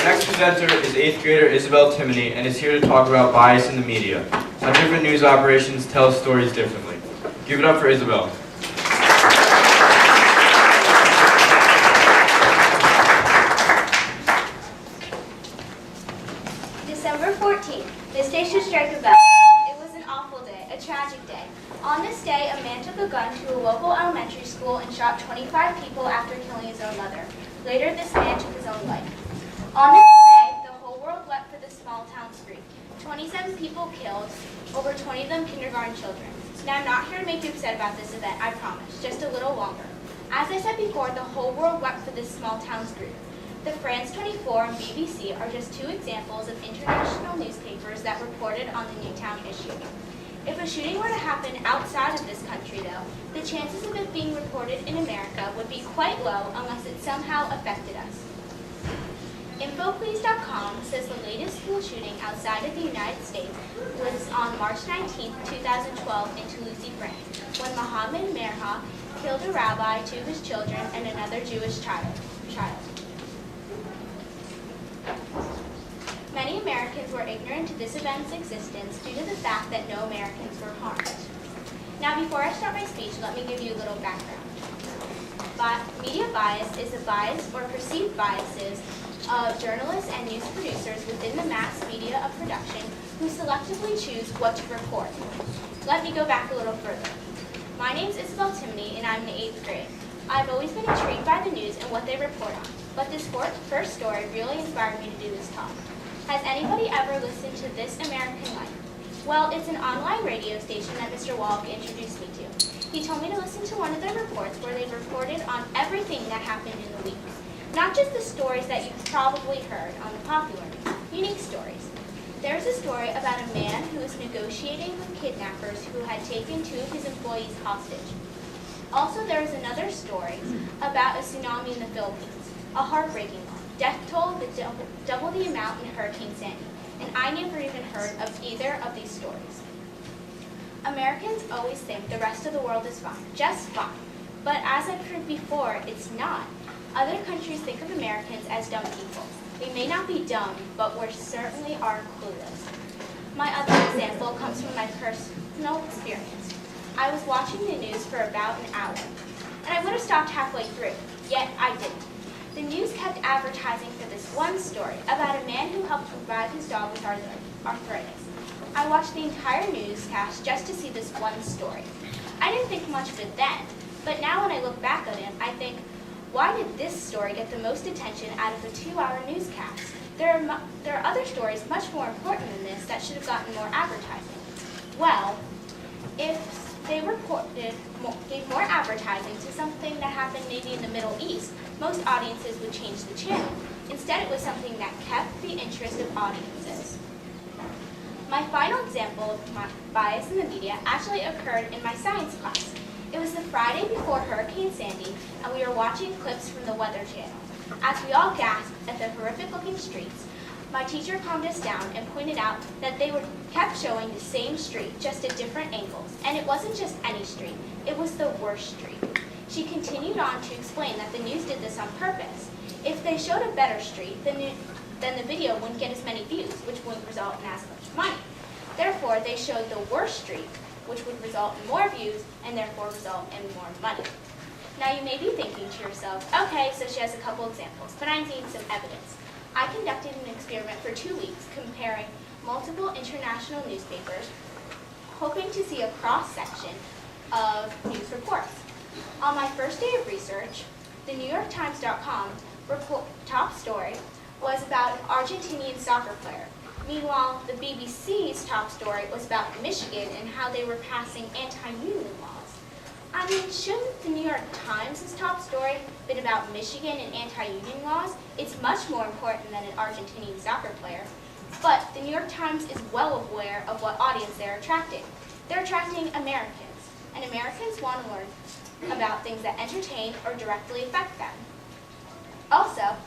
Our next presenter is 8th grader Isabelle Timoney and is here to talk about bias in the media, how different news operations tell stories differently. Give it up for Isabelle. December 14th, this day should strike a bell. It was an awful day, a tragic day. On this day, a man took a gun to a local elementary school and shot 25 people after killing his own mother. Later, this man took his own life. On this day, the whole world wept for this small town street. 27 people killed, over 20 of them kindergarten children. Now, I'm not here to make you upset about this event, I promise, just a little longer. As I said before, the whole world wept for this small town's group. The France 24 and BBC are just two examples of international newspapers that reported on the Newtown issue. If a shooting were to happen outside of this country, though, the chances of it being reported in America would be quite low unless it somehow affected us. InfoPlease.com says the latest school shooting outside of the United States was on March 19, 2012 in Toulouse, France, when Mohammed Merah killed a rabbi, two of his children, and another Jewish child. Many Americans were ignorant to this event's existence due to the fact that no Americans were harmed. Now, before I start my speech, let me give you a little background. Media bias is the bias or perceived biases of journalists and news producers within the mass media of production who selectively choose what to report. Let me go back a little further. My name is Isabelle Timoney, and I'm in the 8th grade. I've always been intrigued by the news and what they report on, but this first story really inspired me to do this talk. Has anybody ever listened to This American Life? Well, it's an online radio station that Mr. Wallach introduced me to. He told me to listen to one of their reports where they reported on everything that happened in the week. Not just the stories that you've probably heard on the popular news, unique stories. There's a story about a man who was negotiating with kidnappers who had taken two of his employees hostage. Also, there is another story about a tsunami in the Philippines, a heartbreaking one. Death toll that double the amount in Hurricane Sandy, and I never even heard of either of these stories. Americans always think the rest of the world is fine, just fine. But as I proved before, it's not. Other countries think of Americans as dumb people. We may not be dumb, but we certainly are clueless. My other example comes from my personal experience. I was watching the news for about an hour, and I would have stopped halfway through, yet I didn't. The news kept advertising for this one story about a man who helped revive his dog with arthritis. I watched the entire newscast just to see this one story. I didn't think much of it then, but now when I look back at it, I think, why did this story get the most attention out of a 2-hour newscast? There are other stories much more important than this that should have gotten more advertising. Well, if they gave more advertising to something that happened maybe in the Middle East, most audiences would change the channel. Instead, it was something that kept the interest of audiences. My final example of my bias in the media actually occurred in my science class. It was the Friday before Hurricane Sandy, and we were watching clips from the Weather Channel. As we all gasped at the horrific-looking streets, my teacher calmed us down and pointed out that they kept showing the same street, just at different angles. And it wasn't just any street, it was the worst street. She continued on to explain that the news did this on purpose. If they showed a better street, then the video wouldn't get as many views, which wouldn't result in as much money. Therefore, they showed the worst street, which would result in more views, and therefore result in more money. Now you may be thinking to yourself, okay, so she has a couple examples, but I'm seeing some evidence. I conducted an experiment for 2 weeks comparing multiple international newspapers, hoping to see a cross-section of news reports. On my first day of research, the NewYorkTimes.com top story was about an Argentinian soccer player. Meanwhile, the BBC's top story was about Michigan and how they were passing anti-union laws. I mean, shouldn't the New York Times' top story been about Michigan and anti-union laws? It's much more important than an Argentinian soccer player. But the New York Times is well aware of what audience they're attracting. They're attracting Americans, and Americans want to learn about things that entertain or directly affect them. Also,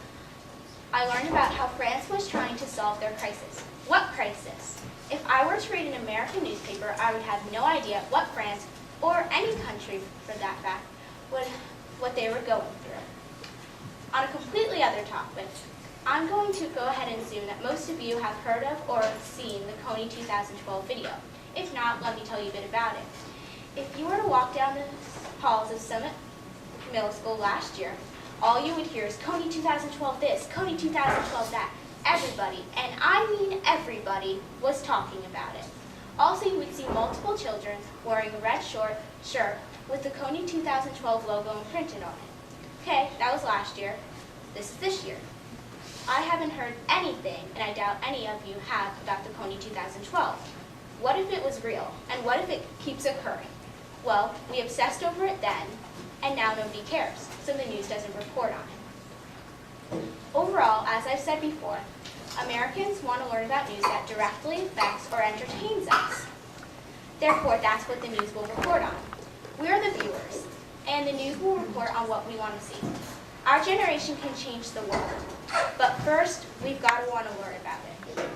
I learned about how France was trying to solve their crisis. What crisis? If I were to read an American newspaper, I would have no idea what France, or any country for that fact, what they were going through. On a completely other topic, I'm going to go ahead and assume that most of you have heard of or seen the Coney 2012 video. If not, let me tell you a bit about it. If you were to walk down the halls of Summit Middle School last year, all you would hear is Coney 2012 this, Coney 2012 that. Everybody, and I mean everybody, was talking about it. Also, you would see multiple children wearing a red shirt with the Coney 2012 logo imprinted on it. Okay, that was last year. This is this year. I haven't heard anything, and I doubt any of you have, about the Coney 2012. What if it was real, and what if it keeps occurring? Well, we obsessed over it then, and now nobody cares, so the news doesn't report on it. Overall, as I've said before, Americans want to learn about news that directly affects or entertains us. Therefore, that's what the news will report on. We are the viewers, and the news will report on what we want to see. Our generation can change the world, but first, we've got to want to learn about it.